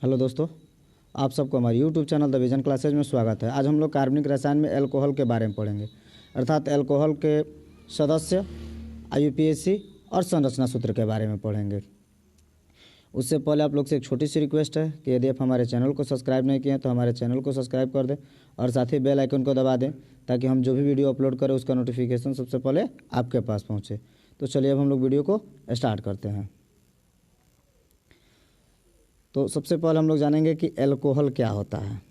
Hello दोस्तों, आप सबको हमारे YouTube channel the vision classes में स्वागत है। आज हम लोग कार्बनिक रसायन में एल्कोहल के बारे में पढ़ेंगे, अर्थात एल्कोहल के सदस्य, आईयूपीएसी और संरचना सूत्र के बारे में पढ़ेंगे। उससे पहले आप लोग से एक छोटी सी रिक्वेस्ट है कि यदि आप हमारे चैनल को सब्सक्राइब नहीं किए हैं तो हमारे चैनल को सब्सक्राइब कर दें और साथ ही बेल आइकन को दबा दें ताकि हम जो भी वीडियो अपलोड करें उसका नोटिफिकेशन सबसे पहले आपके पास पहुँचे। तो चलिए अब हम लोग वीडियो को स्टार्ट करते हैं। तो सबसे पहले हम लोग जानेंगे कि एल्कोहल क्या होता है।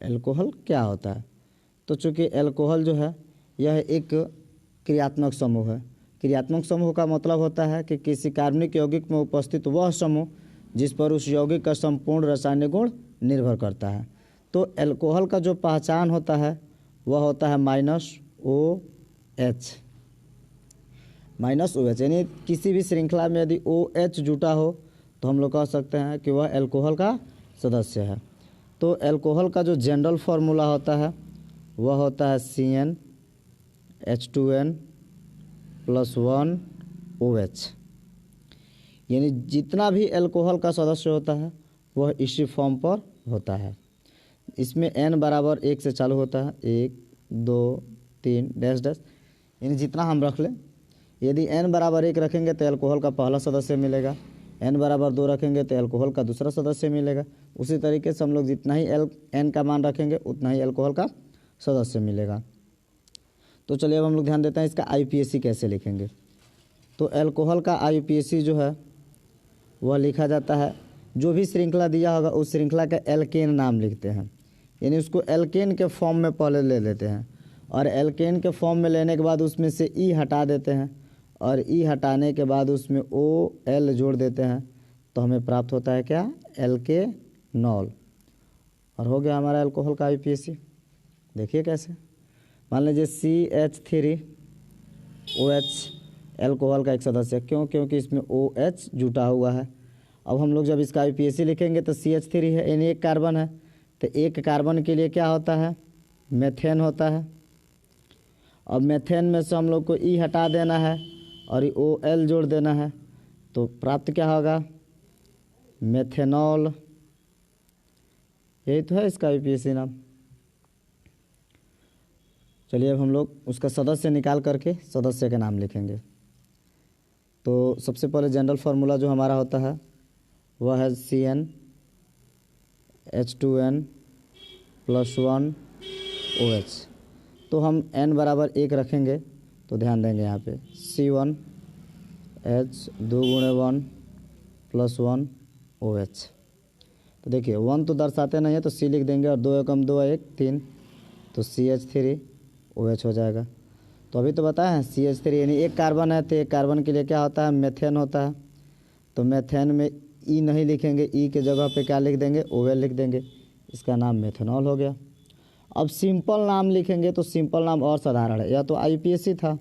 एल्कोहल क्या होता है? तो चूँकि एल्कोहल जो है यह एक क्रियात्मक समूह है। क्रियात्मक समूह का मतलब होता है कि किसी कार्बनिक यौगिक में उपस्थित वह समूह जिस पर उस यौगिक का संपूर्ण रासायनिक गुण निर्भर करता है। तो एल्कोहल का जो पहचान होता है वह होता है -OH। -OH यानी किसी भी श्रृंखला में यदि OH जुटा हो तो हम लोग कह सकते हैं कि वह एल्कोहल का सदस्य है। तो एल्कोहल का जो जनरल फार्मूला होता है वह होता है CnH2n+1OH। यानी जितना भी एल्कोहल का सदस्य होता है वह इसी फॉर्म पर होता है। इसमें n बराबर 1 से चालू होता है, 1 2 3 डैश डैश, यानी जितना हम रख लें। यदि n बराबर 1 रखेंगे तो एल्कोहल का पहला सदस्य मिलेगा, n बराबर 2 रखेंगे तो एल्कोहल का दूसरा सदस्य मिलेगा। उसी तरीके से हम लोग जितना ही n का मान रखेंगे उतना ही एल्कोहल का सदस्य मिलेगा। तो चलिए अब हम लोग ध्यान देते हैं इसका आईयूपीएसी कैसे लिखेंगे। तो एल्कोहल का आईयूपीएसी जो है वह लिखा जाता है, जो भी श्रृंखला दिया होगा उस श्रृंखला का एल्केन नाम लिखते हैं, यानी उसको एल्केन के फॉर्म में पहले ले लेते हैं और एल्केन के फॉर्म में लेने के बाद उसमें से ई हटा देते हैं और ई हटाने के बाद उसमें OL जोड़ देते हैं तो हमें प्राप्त होता है क्या? एल्केनॉल। और हो गया हमारा एल्कोहल का आईयूपीएसी। देखिए कैसे, मान लीजिए CH3OH एल्कोहल का एक सदस्य, क्योंकि इसमें OH जुटा हुआ है। अब हम लोग जब इसका आईयूपीएसी लिखेंगे तो CH3 है यानी एक कार्बन है, तो एक कार्बन के लिए क्या होता है? मेथेन होता है। अब मेथेन में से हम लोग को ई हटा देना है और OL जोड़ देना है तो प्राप्त क्या होगा? मेथेनॉल। यही तो है इसका आईयूपीएसी नाम। चलिए अब हम लोग उसका सदस्य निकाल करके सदस्य के नाम लिखेंगे। तो सबसे पहले जनरल फार्मूला जो हमारा होता है वह है CnH2n+1OH। तो हम n बराबर 1 रखेंगे तो ध्यान देंगे यहाँ पे C1H 2 × 1+1OH। तो देखिए 1 तो दर्शाते नहीं है तो C लिख देंगे और 2 एकम 2 1 3 तो CH3OH हो जाएगा। तो अभी तो बताया है CH3 यानी एक कार्बन है तो एक कार्बन के लिए क्या होता है? मेथेन होता है। तो मेथेन में ई नहीं लिखेंगे, ई के जगह पे क्या लिख देंगे? OL लिख देंगे। इसका नाम मेथेनॉल हो गया। अब सिंपल नाम लिखेंगे तो सिंपल नाम और साधारण है, यह तो आईयूपीएसी था,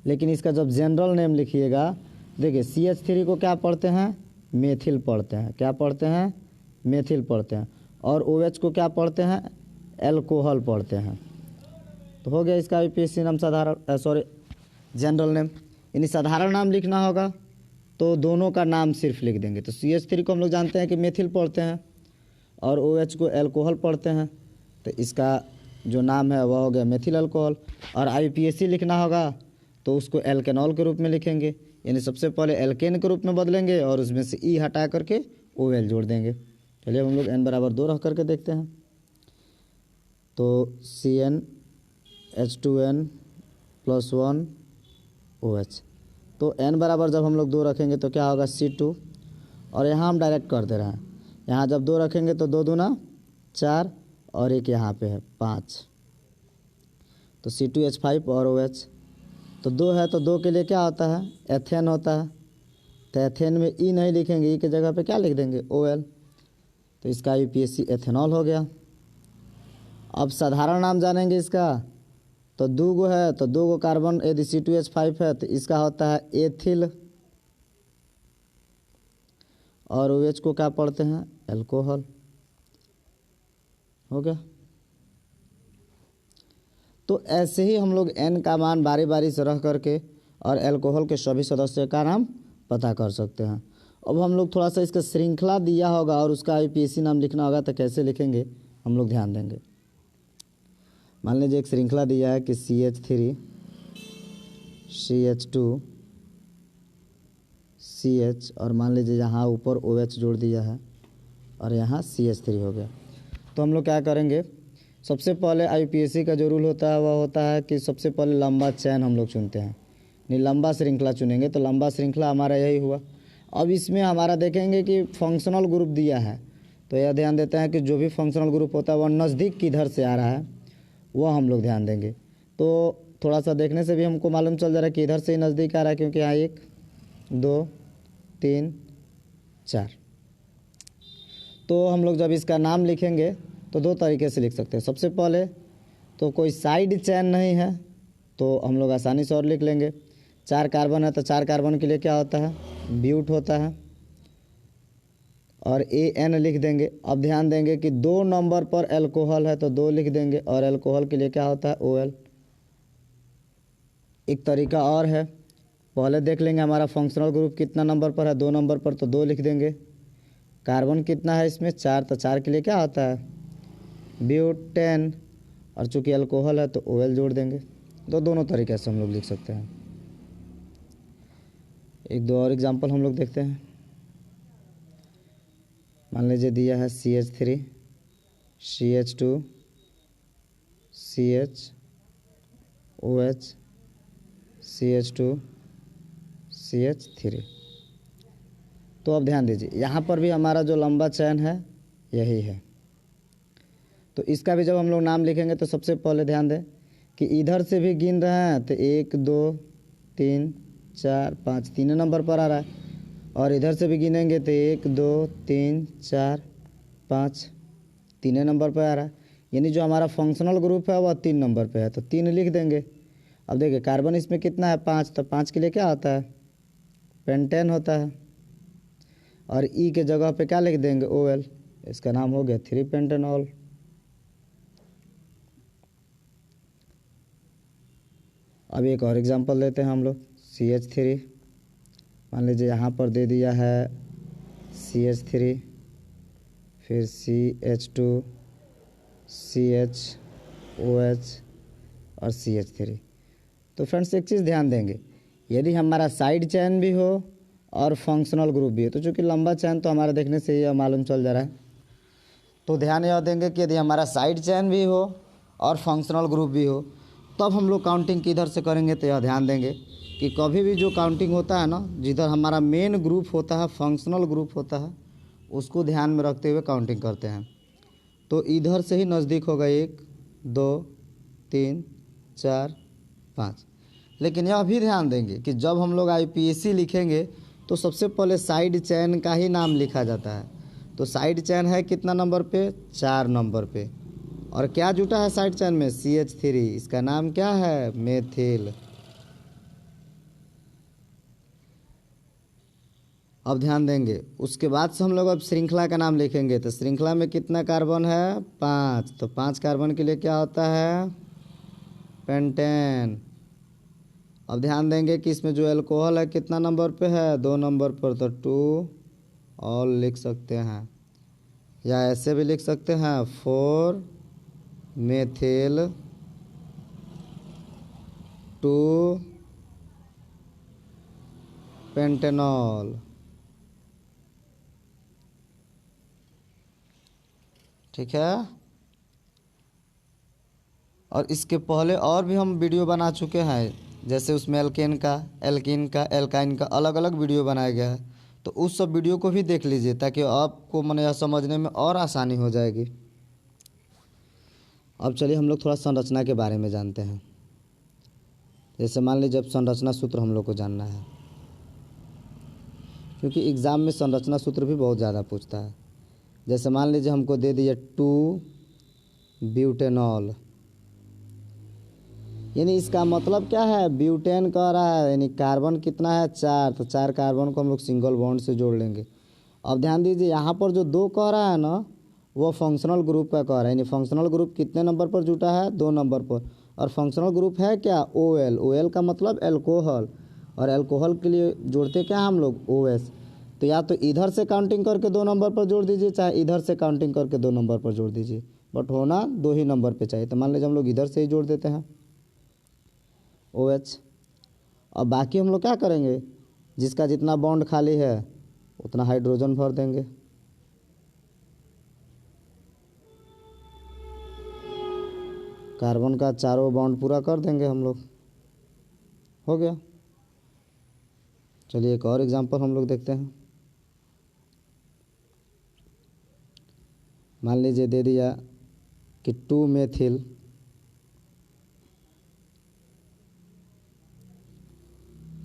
लेकिन इसका जब जनरल नेम लिखिएगा, देखिए CH3 को क्या पढ़ते हैं? मेथिल पढ़ते हैं। क्या पढ़ते हैं? मेथिल पढ़ते हैं। और OH को क्या पढ़ते हैं? एल्कोहल पढ़ते हैं। तो हो गया इसका आईयूपीएसी नाम साधारण, जनरल नेम। यानी साधारण नाम लिखना होगा तो दोनों का नाम सिर्फ लिख देंगे। तो CH3 को हम लोग जानते हैं कि मेथिल पढ़ते हैं और OH को एल्कोहल पढ़ते हैं, तो इसका जो नाम है वह हो गया मेथिल अल्कोहल। और आईयूपीएसी लिखना होगा तो उसको एल्केनॉल के रूप में लिखेंगे, यानी सबसे पहले एल्केन के रूप में बदलेंगे और उसमें से ई हटा करके OL जोड़ देंगे। चलिए हम लोग n बराबर 2 रख करके देखते हैं। तो CnH2n+1OH। तो n बराबर जब हम लोग 2 रखेंगे तो क्या होगा? C2। और यहाँ हम डायरेक्ट कर दे रहे हैं, यहाँ जब 2 रखेंगे तो 2 दूना 4 और एक यहाँ पे है 5, तो C2H5 और OH। तो 2 है तो 2 के लिए क्या होता है? एथेन होता है। तो एथेन में ई नहीं लिखेंगे, ई के जगह पे क्या लिख देंगे? OL। तो इसका आईयूपीएसी एथेनॉल हो गया। अब साधारण नाम जानेंगे इसका। तो 2 गो है तो 2 गो कार्बन यदि C2H5 है तो इसका होता है एथिल और OH को क्या पढ़ते हैं? एल्कोहल। हो गया। तो ऐसे ही हम लोग n का मान बारी बारी से रख करके और अल्कोहल के सभी सदस्यों का नाम पता कर सकते हैं। अब हम लोग थोड़ा सा इसका श्रृंखला दिया होगा और उसका आईपीएसी नाम लिखना होगा, तो कैसे लिखेंगे हम लोग ध्यान देंगे। मान लीजिए एक श्रृंखला दिया है कि CH3 CH2 CH, और मान लीजिए यहाँ ऊपर OH जोड़ दिया है और यहाँ CH3 हो गया। तो हम लोग क्या करेंगे, सबसे पहले आईपीएसी का जो रूल होता है वह होता है कि सबसे पहले लंबा चैन हम लोग चुनते हैं, नहीं लंबा श्रृंखला चुनेंगे। तो लंबा श्रृंखला हमारा यही हुआ। अब इसमें हमारा देखेंगे कि फंक्शनल ग्रुप दिया है, तो यह ध्यान देते हैं कि जो भी फंक्शनल ग्रुप होता है वह नज़दीक किधर से आ रहा है वह हम लोग ध्यान देंगे। तो थोड़ा सा देखने से भी हमको मालूम चल जा रहा है कि इधर से ही नज़दीक आ रहा है, क्योंकि यहाँ 1 2 3 4। तो हम लोग जब इसका नाम लिखेंगे तो 2 तरीके से लिख सकते हैं। सबसे पहले तो कोई साइड चैन नहीं है तो हम लोग आसानी से और लिख लेंगे। 4 कार्बन है तो 4 कार्बन के लिए क्या होता है, ब्यूट होता है, और AN लिख देंगे। अब ध्यान देंगे कि 2 नंबर पर अल्कोहल है तो 2 लिख देंगे, और अल्कोहल के लिए क्या होता है, OL। एक तरीका और है, पहले देख लेंगे हमारा फंक्शनल ग्रुप कितना नंबर पर है, 2 नंबर पर, तो 2 लिख देंगे। कार्बन कितना है इसमें, 4, तो 4 के लिए क्या होता है, ब्यूटेन, और चूंकि अल्कोहल है तो OL जोड़ देंगे। तो दोनों तरीके से हम लोग लिख सकते हैं। एक दो और एग्जांपल हम लोग देखते हैं। मान लीजिए दिया है CH3 CH2 CH OH CH2 CH3। तो अब ध्यान दीजिए यहाँ पर भी हमारा जो लंबा चैन है यही है। तो इसका भी जब हम लोग नाम लिखेंगे तो सबसे पहले ध्यान दें कि इधर से भी गिन रहे हैं तो 1 2 3 4 5 3 नंबर पर आ रहा है, और इधर से भी गिनेंगे तो 1 2 3 4 5 3 नंबर पर आ रहा है। यानी जो हमारा फंक्शनल ग्रुप है वह 3 नंबर पे है, तो 3 लिख देंगे। अब देखिए कार्बन इसमें कितना है, 5, तो 5 के लिए क्या होता है, पेंटेन होता है, और E के जगह पे क्या लिख देंगे, OL। इसका नाम हो गया 3 पेंटेनॉल। अब एक और एग्जांपल देते हैं हम लोग, CH3। मान लीजिए यहाँ पर दे दिया है CH3, फिर CH2 CH OH और CH3। तो फ्रेंड्स एक चीज़ ध्यान देंगे, यदि हमारा साइड चैन भी हो और फंक्शनल ग्रुप भी हो, तो चूँकि लंबा चैन तो हमारा देखने से ही मालूम चल जा रहा है, तो ध्यान यह देंगे कि यदि हमारा साइड चैन भी हो और फंक्शनल ग्रुप भी हो, तब हम लोग काउंटिंग किधर से करेंगे। तो यह ध्यान देंगे कि कभी भी जो काउंटिंग होता है ना, जिधर हमारा मेन ग्रुप होता है, फंक्शनल ग्रुप होता है, उसको ध्यान में रखते हुए काउंटिंग करते हैं। तो इधर से ही नज़दीक होगा 1 2 3 4 5। लेकिन यह भी ध्यान देंगे कि जब हम लोग आईपीएसी लिखेंगे तो सबसे पहले साइड चैन का ही नाम लिखा जाता है। तो साइड चैन है कितना नंबर पे, 4 नंबर पे, और क्या जुटा है साइड चैन में, CH3। इसका नाम क्या है, मेथिल। अब ध्यान देंगे उसके बाद से हम लोग अब श्रृंखला का नाम लिखेंगे। तो श्रृंखला में कितना कार्बन है, 5, तो 5 कार्बन के लिए क्या होता है, पेंटेन। अब ध्यान देंगे कि इसमें जो अल्कोहल है कितना नंबर पे है, 2 नंबर पर, तो 2 ऑल लिख सकते हैं, या ऐसे भी लिख सकते हैं 4 मेथिल 2 पेंटेनॉल। ठीक है। और इसके पहले और भी हम वीडियो बना चुके हैं, जैसे उसमें एल्केन का, एल्कीन का, एल्काइन का अलग अलग वीडियो बनाया गया है। तो उस सब वीडियो को भी देख लीजिए ताकि आपको मैंने यह समझने में और आसानी हो जाएगी। अब चलिए हम लोग थोड़ा संरचना के बारे में जानते हैं। जैसे मान लीजिए जब संरचना सूत्र हम लोग को जानना है, क्योंकि एग्ज़ाम में संरचना सूत्र भी बहुत ज़्यादा पूछता है। जैसे मान लीजिए हमको दे दिया 2 ब्यूटेनॉल, यानी इसका मतलब क्या है, ब्यूटेन कह रहा है, यानी कार्बन कितना है, 4, तो 4 कार्बन को हम लोग सिंगल बॉन्ड से जोड़ लेंगे। अब ध्यान दीजिए यहाँ पर जो 2 कह रहा है ना, वो फंक्शनल ग्रुप का कह रहा है, यानी फंक्शनल ग्रुप कितने नंबर पर जुटा है, 2 नंबर पर, और फंक्शनल ग्रुप है क्या, OL। OL का मतलब अल्कोहल, और अल्कोहल के लिए जोड़ते क्या हम लोग OH। तो या तो इधर से काउंटिंग करके 2 नंबर पर जोड़ दीजिए, चाहे इधर से काउंटिंग करके 2 नंबर पर जोड़ दीजिए, बट होना 2 ही नंबर पे चाहिए। तो मान लीजिए हम लोग इधर से ही जोड़ देते हैं OH। और बाकी हम लोग क्या करेंगे, जिसका जितना बॉन्ड खाली है उतना हाइड्रोजन भर देंगे। कार्बन का चारों बॉन्ड पूरा कर देंगे हम लोग, हो गया। चलिए एक और एग्जांपल हम लोग देखते हैं। मान लीजिए दे दिया कि 2 मेथिल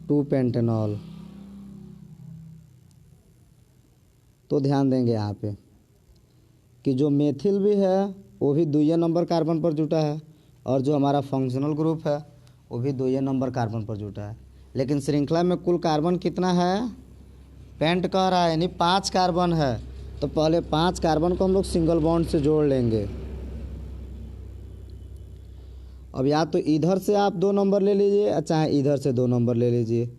2 पेंटेनॉल। तो ध्यान देंगे यहाँ पे कि जो मेथिल भी है वो भी 2 नंबर कार्बन पर जुटा है, और जो हमारा फंक्शनल ग्रुप है वो भी 2 नंबर कार्बन पर जुटा है। लेकिन श्रृंखला में कुल कार्बन कितना है, पेंट कह रहा है, यानी 5 कार्बन है। तो पहले 5 कार्बन को हम लोग सिंगल बॉन्ड से जोड़ लेंगे। अब या तो इधर से आप 2 नंबर ले लीजिए, चाहे इधर से 2 नंबर ले लीजिए,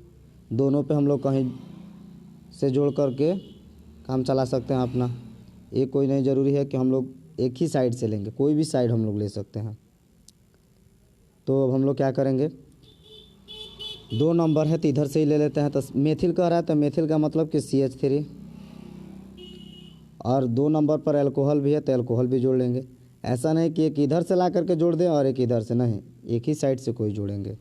दोनों पे हम लोग कहीं से जोड़ करके काम चला सकते हैं अपना। ये कोई नहीं ज़रूरी है कि हम लोग एक ही साइड से लेंगे, कोई भी साइड हम लोग ले सकते हैं। तो अब हम लोग क्या करेंगे, 2 नंबर है तो इधर से ही ले लेते हैं। तो मेथिल कह रहा है तो मेथिल का मतलब कि CH3, और 2 नंबर पर अल्कोहल भी है तो अल्कोहल भी जोड़ लेंगे। ऐसा नहीं कि एक इधर से ला करके जोड़ दें और एक इधर से, नहीं, एक ही साइड से कोई जोड़ेंगे।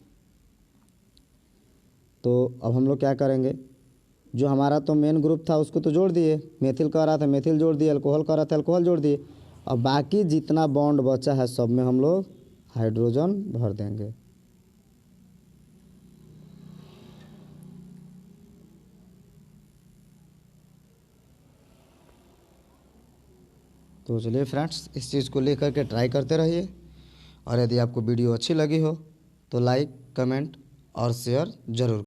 तो अब हम लोग क्या करेंगे, जो हमारा तो मेन ग्रुप था उसको तो जोड़ दिए, मेथिल कह रहा था मेथिल जोड़ दिए, अल्कोहल कह रहा था अल्कोहल जोड़ दिए। अब बाकी जितना बॉन्ड बचा है सब में हम लोग हाइड्रोजन भर देंगे। तो चलिए फ्रेंड्स, इस चीज़ को लेकर के ट्राई करते रहिए, और यदि आपको वीडियो अच्छी लगी हो तो लाइक, कमेंट और शेयर ज़रूर।